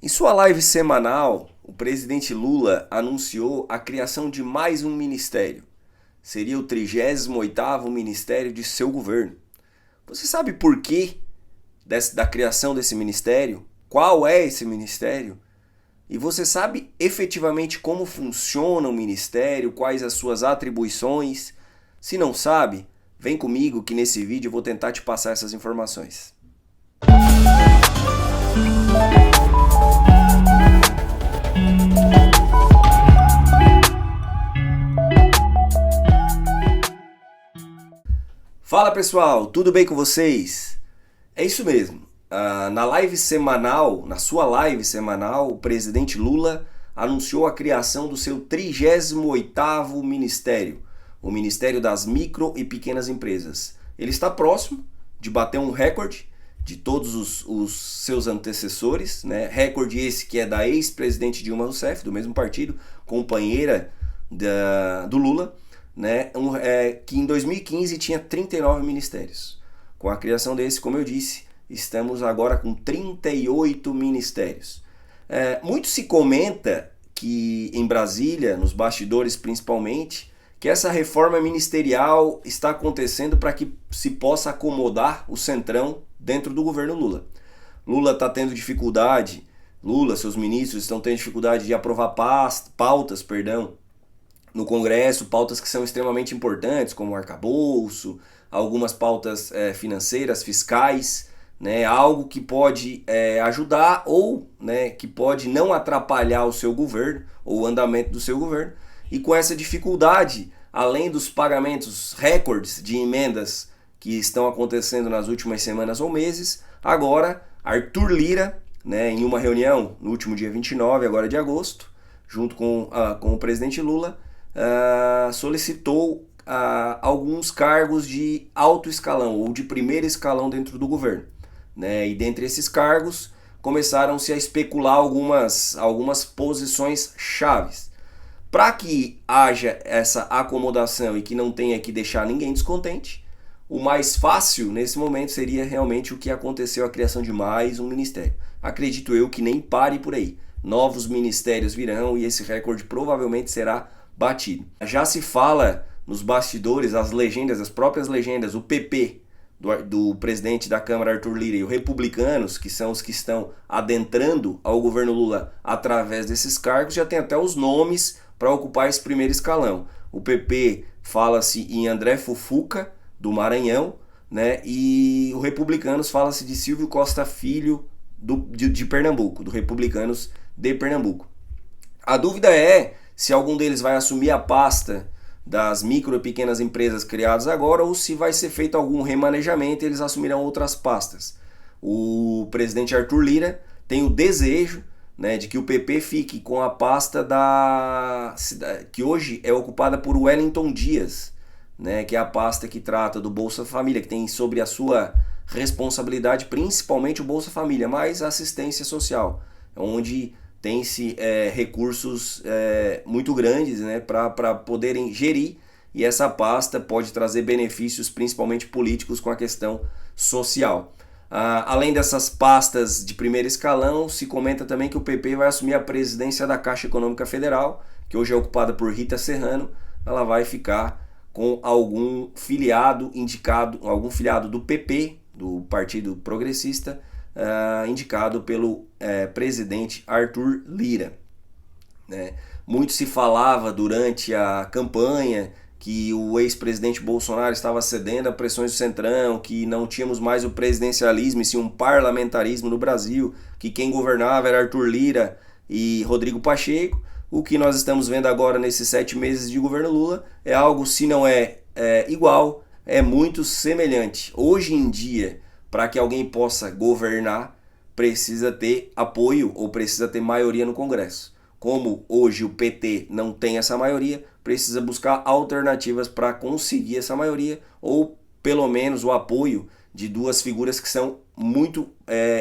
Em sua live semanal, o presidente Lula anunciou a criação de mais um ministério. Seria o 38º ministério de seu governo. Você sabe por que da criação desse ministério? Qual é esse ministério? E você sabe efetivamente como funciona o ministério, quais as suas atribuições? Se não sabe, vem comigo que nesse vídeo eu vou tentar te passar essas informações. Fala pessoal, tudo bem com vocês? É isso mesmo. Na sua live semanal, o presidente Lula anunciou a criação do seu 38º ministério, o Ministério das Micro e Pequenas Empresas. Ele está próximo de bater um recorde de todos os seus antecessores, né? Recorde esse que é da ex-presidente Dilma Rousseff, do mesmo partido, companheira do Lula, né? Que em 2015 tinha 39 ministérios. Com a criação desse, como eu disse, estamos agora com 38 ministérios. Muito se comenta que em Brasília, nos bastidores principalmente, que essa reforma ministerial está acontecendo para que se possa acomodar o centrão dentro do governo Lula. Lula está tendo dificuldade, seus ministros estão tendo dificuldade de aprovar pautas, no Congresso, pautas que são extremamente importantes, como o arcabouço, algumas pautas financeiras, fiscais, né, algo que pode ajudar ou, né, que pode não atrapalhar o seu governo ou o andamento do seu governo. E com essa dificuldade, além dos pagamentos recordes de emendas que estão acontecendo nas últimas semanas ou meses, agora Arthur Lira, né, em uma reunião no último dia 29 agora de agosto, junto com o presidente Lula, solicitou alguns cargos de alto escalão ou de primeiro escalão dentro do governo, né? E dentre esses cargos começaram-se a especular algumas posições chaves. Para que haja essa acomodação e que não tenha que deixar ninguém descontente, o mais fácil nesse momento seria realmente o que aconteceu, a criação de mais um ministério. Acredito eu que nem pare por aí. Novos ministérios virão e esse recorde provavelmente será batido. Já se fala nos bastidores, as próprias legendas, o PP do presidente da Câmara Arthur Lira e os republicanos, que são os que estão adentrando ao governo Lula através desses cargos, já tem até os nomes para ocupar esse primeiro escalão. O PP fala-se em André Fufuca, do Maranhão, né? E o Republicanos fala-se de Silvio Costa Filho, de Pernambuco, do Republicanos de Pernambuco. A dúvida é se algum deles vai assumir a pasta das micro e pequenas empresas criadas agora ou se vai ser feito algum remanejamento e eles assumirão outras pastas. O presidente Arthur Lira tem o desejo, né, de que o PP fique com a pasta que hoje é ocupada por Wellington Dias, né, que é a pasta que trata do Bolsa Família, que tem sobre a sua responsabilidade principalmente o Bolsa Família, mais a assistência social, onde tem-se recursos muito grandes, né, para poderem gerir, e essa pasta pode trazer benefícios principalmente políticos com a questão social. Além dessas pastas de primeiro escalão, se comenta também que o PP vai assumir a presidência da Caixa Econômica Federal, que hoje é ocupada por Rita Serrano. Ela vai ficar com algum filiado do PP, do Partido Progressista, indicado pelo presidente Arthur Lira, né? Muito se falava durante a campanha que o ex-presidente Bolsonaro estava cedendo a pressões do Centrão, que não tínhamos mais o presidencialismo e sim um parlamentarismo no Brasil, que quem governava era Arthur Lira e Rodrigo Pacheco. O que nós estamos vendo agora nesses 7 meses de governo Lula é algo, se não é igual, é muito semelhante. Hoje em dia, para que alguém possa governar, precisa ter apoio ou precisa ter maioria no Congresso. Como hoje o PT não tem essa maioria, precisa buscar alternativas para conseguir essa maioria ou pelo menos o apoio de duas figuras que são muito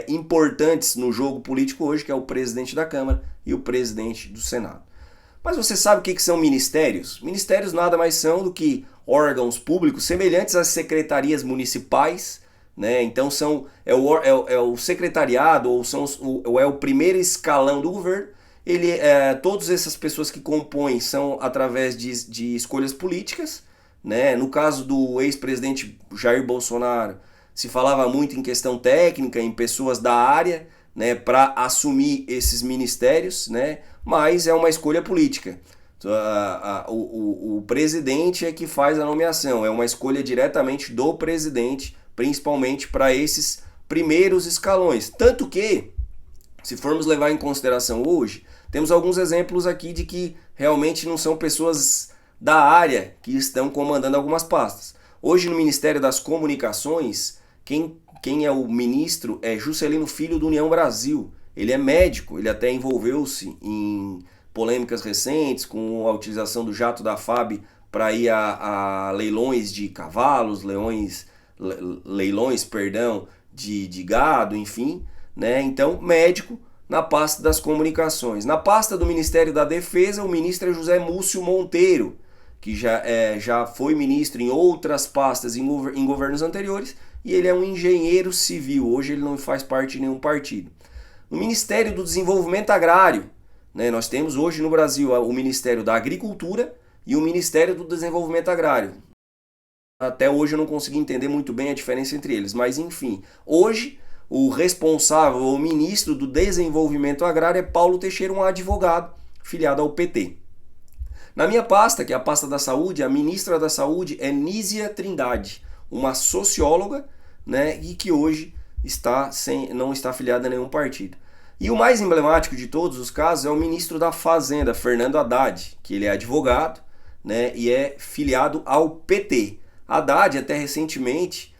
importantes no jogo político hoje, que é o presidente da Câmara e o presidente do Senado. Mas você sabe o que são ministérios? Ministérios nada mais são do que órgãos públicos semelhantes às secretarias municipais, né? Então é o secretariado ou é o primeiro escalão do governo. Todas essas pessoas que compõem são através de escolhas políticas, né? No caso do ex-presidente Jair Bolsonaro, se falava muito em questão técnica, em pessoas da área, né, para assumir esses ministérios, né? Mas é uma escolha política. O presidente é que faz a nomeação, é uma escolha diretamente do presidente, principalmente para esses primeiros escalões. Tanto que, se formos levar em consideração hoje, temos alguns exemplos aqui de que realmente não são pessoas da área que estão comandando algumas pastas. Hoje no Ministério das Comunicações, quem é o ministro é Juscelino Filho do União Brasil. Ele é médico, ele até envolveu-se em polêmicas recentes com a utilização do jato da FAB para ir a leilões de cavalos, leilões, de gado, enfim, né? Então, médico na pasta das comunicações. Na pasta do Ministério da Defesa, o ministro é José Múcio Monteiro, que já foi ministro em outras pastas em governos anteriores, e ele é um engenheiro civil. Hoje ele não faz parte de nenhum partido. No Ministério do Desenvolvimento Agrário, né, nós temos hoje no Brasil o Ministério da Agricultura e o Ministério do Desenvolvimento Agrário. Até hoje eu não consegui entender muito bem a diferença entre eles, mas enfim. Hoje, o responsável, o ministro do Desenvolvimento Agrário é Paulo Teixeira, um advogado filiado ao PT. Na minha pasta, que é a pasta da saúde, a ministra da saúde é Nízia Trindade, uma socióloga, né, e que hoje não está afiliada a nenhum partido. E o mais emblemático de todos os casos é o ministro da Fazenda, Fernando Haddad, que ele é advogado, né, e é filiado ao PT. Haddad, até recentemente,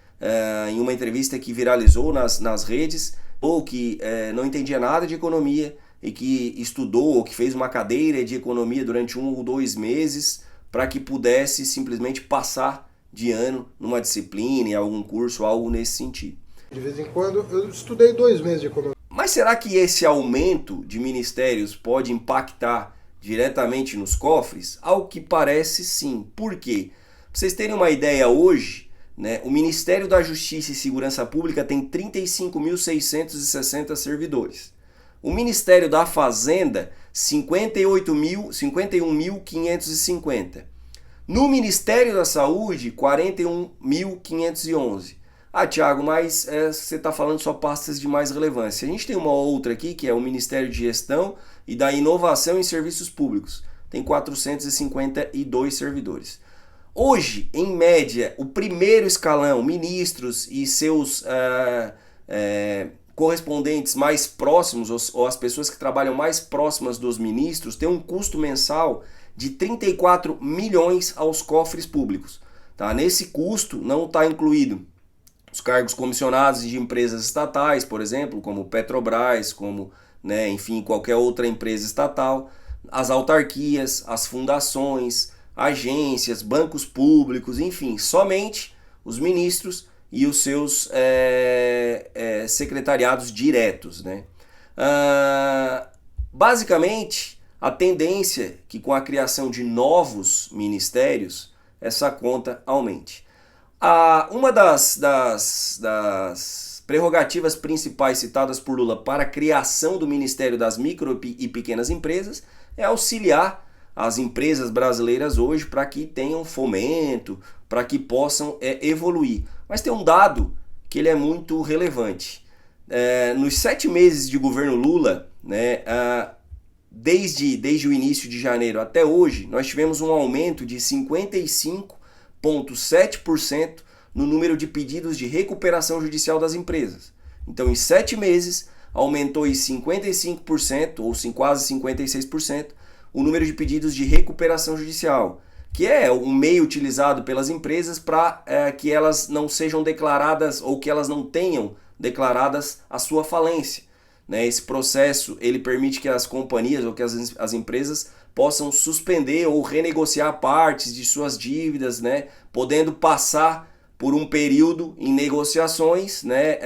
em uma entrevista que viralizou nas redes, ou que não entendia nada de economia e que estudou ou que fez uma cadeira de economia durante 1 ou 2 meses para que pudesse simplesmente passar de ano numa disciplina, em algum curso, algo nesse sentido. De vez em quando, eu estudei 2 meses de economia. Mas será que esse aumento de ministérios pode impactar diretamente nos cofres? Ao que parece, sim. Por quê? Para vocês terem uma ideia, hoje, né, o Ministério da Justiça e Segurança Pública tem 35.660 servidores. O Ministério da Fazenda, 51.550. No Ministério da Saúde, 41.511. Ah, Thiago, mas você está falando só pastas de mais relevância. A gente tem uma outra aqui, que é o Ministério de Gestão e da Inovação em Serviços Públicos. Tem 452 servidores. Hoje, em média, o primeiro escalão, ministros e seus correspondentes mais próximos, ou as pessoas que trabalham mais próximas dos ministros, tem um custo mensal de 34 milhões aos cofres públicos. Tá? Nesse custo não está incluído os cargos comissionados de empresas estatais, por exemplo, como Petrobras, como, né, enfim, qualquer outra empresa estatal, as autarquias, as fundações, agências, bancos públicos, enfim, somente os ministros e os seus secretariados diretos, né? Basicamente, a tendência é que com a criação de novos ministérios, essa conta aumente. Uma das prerrogativas principais citadas por Lula para a criação do Ministério das Micro e Pequenas Empresas é auxiliar as empresas brasileiras hoje para que tenham fomento, para que possam evoluir. Mas tem um dado que ele é muito relevante. Nos 7 meses de governo Lula, né, desde o início de janeiro até hoje, nós tivemos um aumento de 55,7% no número de pedidos de recuperação judicial das empresas. Então, em 7 meses, aumentou em 55%, ou quase 56%, o número de pedidos de recuperação judicial, que é um meio utilizado pelas empresas para que elas não sejam declaradas ou que elas não tenham declaradas a sua falência. Né? Esse processo ele permite que as companhias ou que as empresas possam suspender ou renegociar partes de suas dívidas, né? Podendo passar por um período em negociações, né?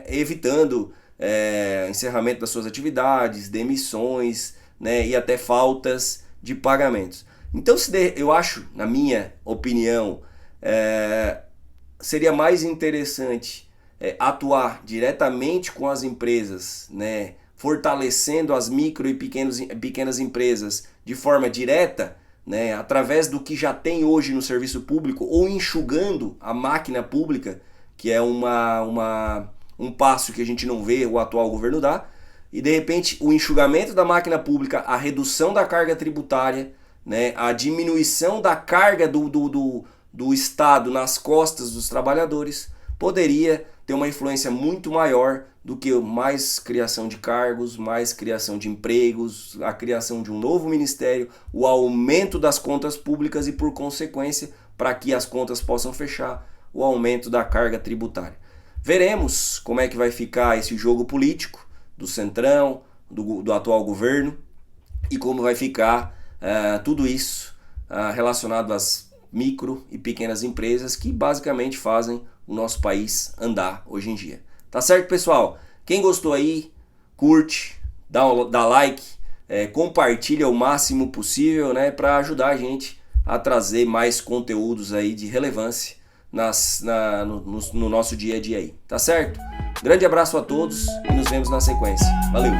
Evitando encerramento das suas atividades, demissões, né? E até faltas de pagamentos. Então, eu acho, na minha opinião, seria mais interessante atuar diretamente com as empresas, né, fortalecendo as micro e pequenas empresas de forma direta, né, através do que já tem hoje no serviço público ou enxugando a máquina pública, que é um passo que a gente não vê o atual governo dar, e de repente o enxugamento da máquina pública, a redução da carga tributária, né, a diminuição da carga do Estado nas costas dos trabalhadores, poderia ter uma influência muito maior do que mais criação de cargos, mais criação de empregos, a criação de um novo ministério, o aumento das contas públicas e, por consequência, para que as contas possam fechar, o aumento da carga tributária. Veremos como é que vai ficar esse jogo político do Centrão, do atual governo, e como vai ficar tudo isso relacionado às micro e pequenas empresas que basicamente fazem o nosso país andar hoje em dia. Tá certo, pessoal? Quem gostou aí, curte, dá like, compartilha o máximo possível, né, para ajudar a gente a trazer mais conteúdos aí de relevância no nosso dia a dia aí. Tá certo? Grande abraço a todos e nos vemos na sequência. Valeu!